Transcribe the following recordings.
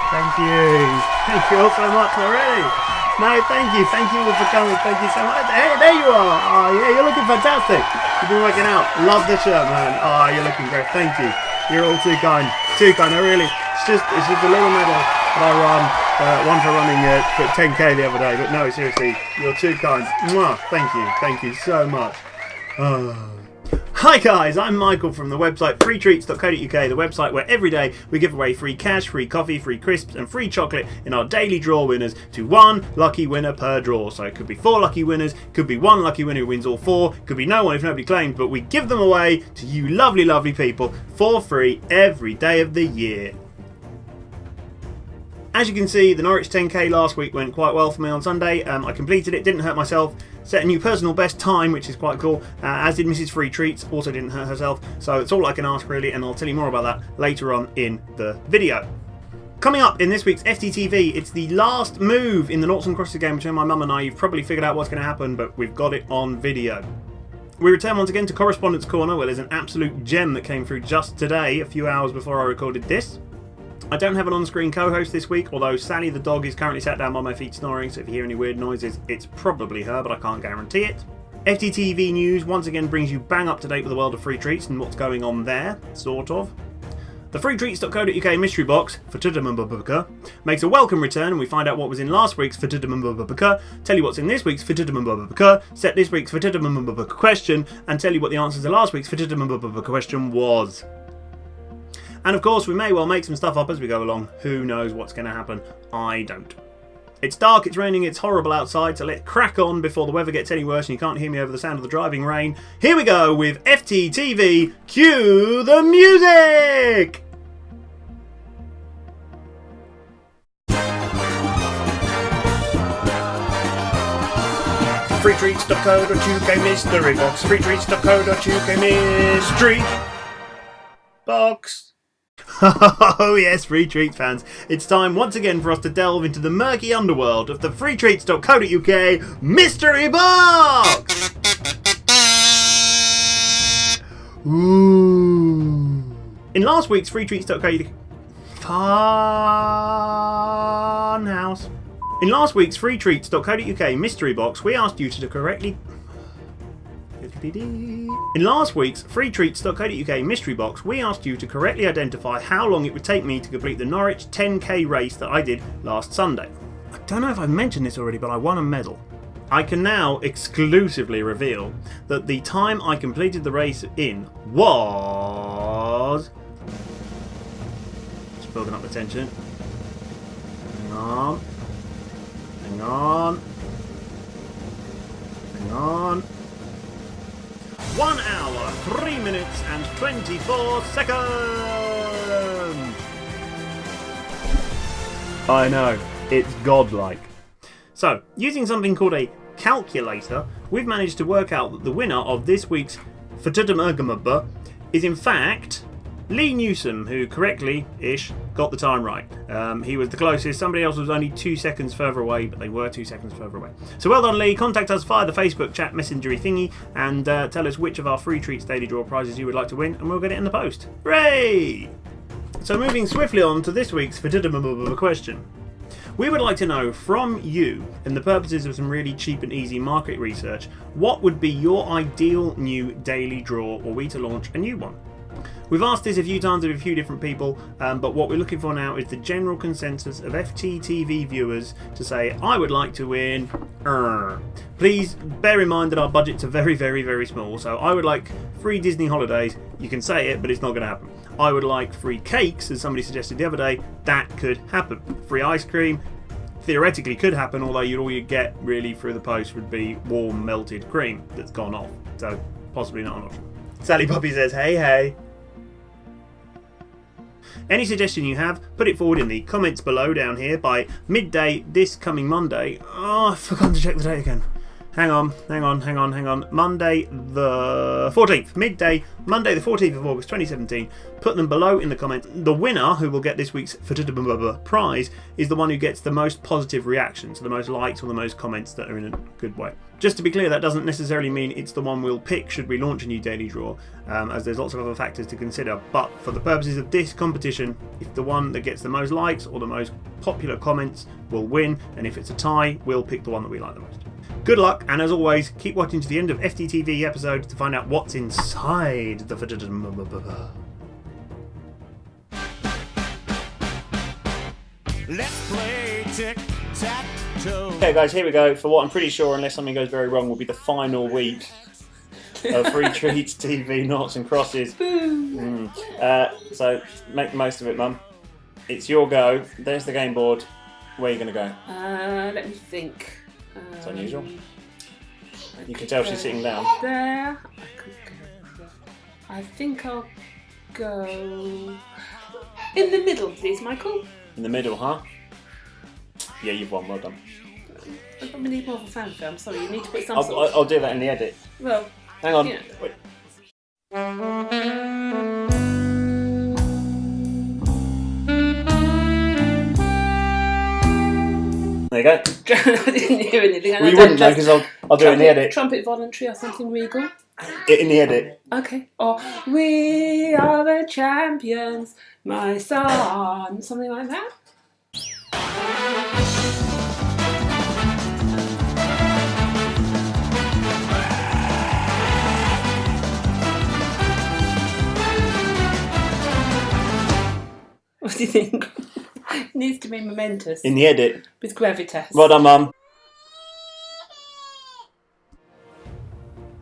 Thank you. Thank you all so much already. No, thank you. Thank you all for coming. Thank you so much. Hey, there you are. Oh, yeah, you're looking fantastic. You've been working out. Love the shirt, man. Oh, you're looking great. Thank you. You're all too kind. Too kind. I really. It's just a little medal that I run. One for running for 10k the other day. But no, seriously, you're too kind. Mwah. Thank you. Thank you so much. Oh. Hi guys, I'm Michael from the website FreeTreats.co.uk, the website where every day we give away free cash, free coffee, free crisps and free chocolate in our daily draw winners to one lucky winner per draw. So it could be 4 lucky winners, could be 1 lucky winner who wins all 4, could be no one if nobody claims, but we give them away to you lovely, lovely people for free every day of the year. As you can see, the Norwich 10k last week went quite well for me on Sunday. I completed it, didn't hurt myself, set a new personal best time, which is quite cool, as did Mrs. Free Treats, also didn't hurt herself. So it's all I can ask really, and I'll tell you more about that later on in the video. Coming up in this week's FTTV, it's the last move in the noughts and crosses game between my mum and I. You've probably figured out what's going to happen, but we've got it on video. We return once again to Correspondence Corner, where there's an absolute gem that came through just today, a few hours before I recorded this. I don't have an on-screen co-host this week, although Sally the dog is currently sat down by my feet snoring, so if you hear any weird noises, it's probably her, but I can't guarantee it. FTTV News once again brings you bang up to date with the world of free treats and what's going on there, sort of. The FreeTreats.co.uk mystery box, for Tudumumbubuka, makes a welcome return, and we find out what was in last week's for Tudumumbubuka, tell you what's in this week's for Tudumumbubuka, set this week's for Tudumumbubuka question, and tell you what the answer to last week's for Tudumumbubuka question was. And of course, we may well make some stuff up as we go along. Who knows what's going to happen? I don't. It's dark, it's raining, it's horrible outside, so let's crack on before the weather gets any worse and you can't hear me over the sound of the driving rain. Here we go with FTTV. Cue the music! FreeTreats.co.uk mystery box. FreeTreats.co.uk mystery box. Oh yes, Free Treats fans, it's time once again for us to delve into the murky underworld of the FreeTreats.co.uk mystery box! Ooh. In last week's FreeTreats.co.uk Funhouse. In last week's FreeTreats.co.uk mystery box, we asked you to correctly... In last week's FreeTreats.co.uk mystery box, we asked you to correctly identify how long it would take me to complete the Norwich 10k race that I did last Sunday. I don't know if I've mentioned this already, but I won a medal. I can now exclusively reveal that the time I completed the race in was... Just building up the tension. Hang on. Hang on. Hang on. 1 hour, 3 minutes and 24 seconds! I know, it's godlike. So, using something called a calculator, we've managed to work out that the winner of this week's Fatudum is in fact Lee Newsom, who correctly-ish got the time right. He was the closest. Somebody else was only 2 seconds further away, but they were 2 seconds further away. So well done, Lee. Contact us via the Facebook chat messengery thingy and tell us which of our Free Treats Daily Draw prizes you would like to win, and we'll get it in the post. Hooray! So moving swiftly on to this week's question. We would like to know from you, in the purposes of some really cheap and easy market research, what would be your ideal new daily draw were we to launch a new one? We've asked this a few times of a few different people, but what we're looking for now is the general consensus of FTTV viewers to say, I would like to win. Please bear in mind that our budgets are very, very, very small, so I would like free Disney holidays. You can say it, but it's not going to happen. I would like free cakes, as somebody suggested the other day. That could happen. Free ice cream theoretically could happen, although all you'd get really through the post would be warm melted cream that's gone off, so possibly not an option. Sally Poppy says, hey, hey. Any suggestion you have, put it forward in the comments below down here by midday this coming Monday. Oh, I forgot to check the date again. Hang on. Monday the 14th, midday, Monday the 14th of August 2017. Put them below in the comments. The winner, who will get this week's prize, is the one who gets the most positive reactions, so the most likes or the most comments that are in a good way. Just to be clear, that doesn't necessarily mean it's the one we'll pick should we launch a new daily draw, as there's lots of other factors to consider. But for the purposes of this competition, if the one that gets the most likes or the most popular comments will win, and if it's a tie, we'll pick the one that we like the most. Good luck, and as always, keep watching to the end of FTTV episode to find out what's inside the Let's play tic-tac-toe. Okay guys, here we go for what I'm pretty sure, unless something goes very wrong, will be the final week of FreeTreats TV noughts and crosses. So make the most of it, Mum. It's your go. There's the game board. Where are you going to go? Let me think. It's unusual. You can tell she's sitting down. There. I could go. I think I'll go in the middle, please, Michael. In the middle, huh? Yeah, you've won. Well done. I probably need more of a fanfare. I'm sorry. You need to put some sort of... I'll do that in the edit. Well, hang on. Yeah. Wait. There you go. I didn't hear anything. Well, you wouldn't know because I'll do it in the edit. Trumpet voluntary or something regal. In the edit. Okay. Or we are the champions, my son. Something like that. What do you think? It needs to be momentous. In the edit. With gravitas. Well done, Mum.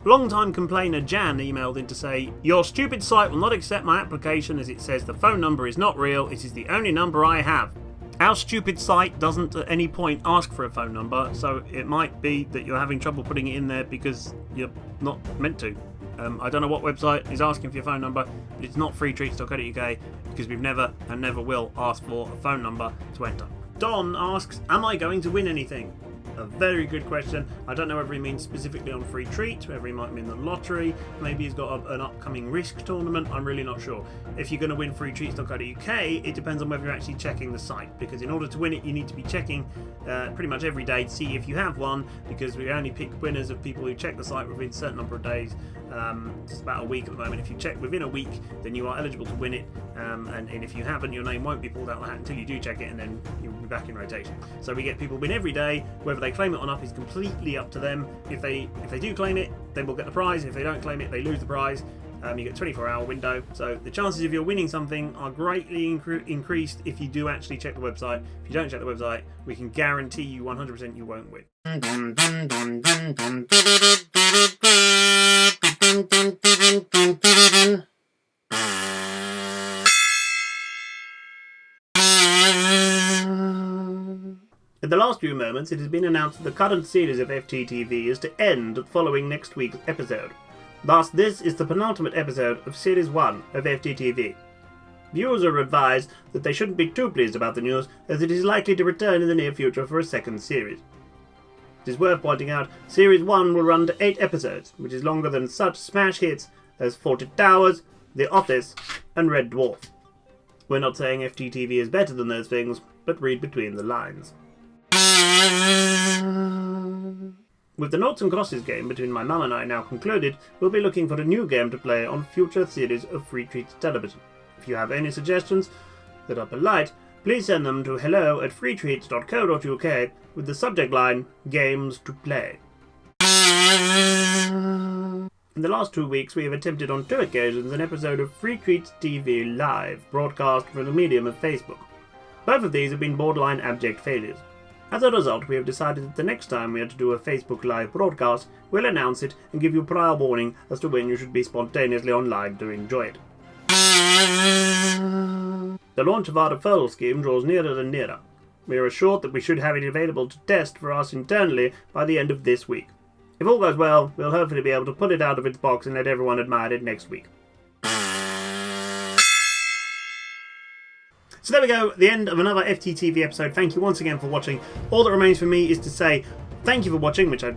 Long-time complainer Jan emailed in to say, "Your stupid site will not accept my application as it says the phone number is not real. It is the only number I have." Our stupid site doesn't at any point ask for a phone number, so it might be that you're having trouble putting it in there because you're not meant to. I don't know what website is asking for your phone number, but it's not freetreats.co.uk because we've never and never will ask for a phone number to enter. Don asks, "Am I going to win anything?" A very good question. I don't know whether he means specifically on Free Treats, whether he might mean the lottery, maybe he's got an upcoming Risk tournament, I'm really not sure. If you're going to win freetreats.co.uk, it depends on whether you're actually checking the site, because in order to win it you need to be checking pretty much every day to see if you have won, because we only pick winners of people who check the site within a certain number of days. It's about a week at the moment. If you check within a week, then you are eligible to win it, and if you haven't, your name won't be pulled out of the hat until you do check it, and then you'll be back in rotation. So we get people win every day. Whether they claim it or not is completely up to them. If they do claim it, they will get the prize. If they don't claim it, they lose the prize. You get a 24-hour window, so the chances of you winning something are greatly increased if you do actually check the website. If you don't check the website, we can guarantee you 100% you won't win. In the last few moments, it has been announced that the current series of FTTV is to end following next week's episode. Thus, this is the penultimate episode of Series 1 of FTTV. Viewers are advised that they shouldn't be too pleased about the news, as it is likely to return in the near future for a second series. It is worth pointing out, Series 1 will run to 8 episodes, which is longer than such smash hits as Fawlty Towers, The Office, and Red Dwarf. We're not saying FTTV is better than those things, but read between the lines. With the noughts and crosses game between my mum and I now concluded, we'll be looking for a new game to play on future series of FreeTreats television. If you have any suggestions that are polite, please send them to hello@freetreats.co.uk with the subject line, Games to Play. In the last 2 weeks, we have attempted on 2 occasions an episode of FreeTreats TV Live, broadcast through the medium of Facebook. Both of these have been borderline abject failures. As a result, we have decided that the next time we are to do a Facebook Live broadcast, we'll announce it and give you prior warning as to when you should be spontaneously online to enjoy it. The launch of our referral scheme draws nearer and nearer. We are assured that we should have it available to test for us internally by the end of this week. If all goes well, we'll hopefully be able to pull it out of its box and let everyone admire it next week. So there we go, the end of another FTTV episode. Thank you once again for watching. All that remains for me is to say thank you for watching, which I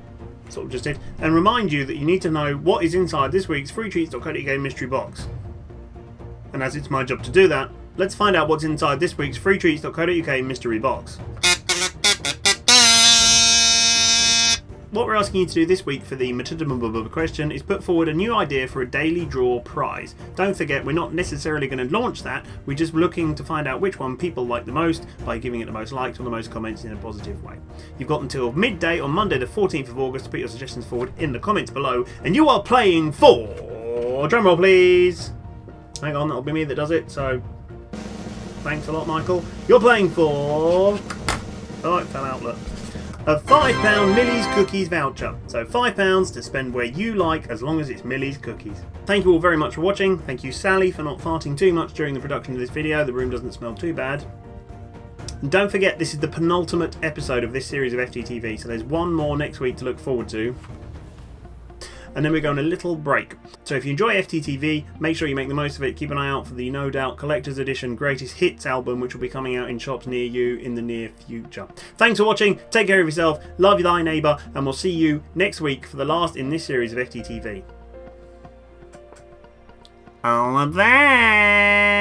sort of just did, and remind you that you need to know what is inside this week's FreeTreats.co.uk mystery box. And as it's my job to do that, let's find out what's inside this week's FreeTreats.co.uk mystery box. What we're asking you to do this week for the question is put forward a new idea for a daily draw prize. Don't forget, we're not necessarily going to launch that, we're just looking to find out which one people like the most by giving it the most likes or the most comments in a positive way. You've got until midday on Monday the 14th of August to put your suggestions forward in the comments below, and you are playing for... drumroll please! Hang on, that'll be me that does it, so... thanks a lot, Michael. You're playing for... oh, it fell out, look. A £5 Millie's Cookies voucher. So £5 to spend where you like, as long as it's Millie's Cookies. Thank you all very much for watching. Thank you, Sally, for not farting too much during the production of this video. The room doesn't smell too bad. And don't forget, this is the penultimate episode of this series of FTTV, so there's one more next week to look forward to. And then we're going a little break. So if you enjoy FTTV, make sure you make the most of it. Keep an eye out for the No Doubt Collector's Edition Greatest Hits album, which will be coming out in shops near you in the near future. Thanks for watching, take care of yourself, love thy neighbour, and we'll see you next week for the last in this series of FTTV. All the best!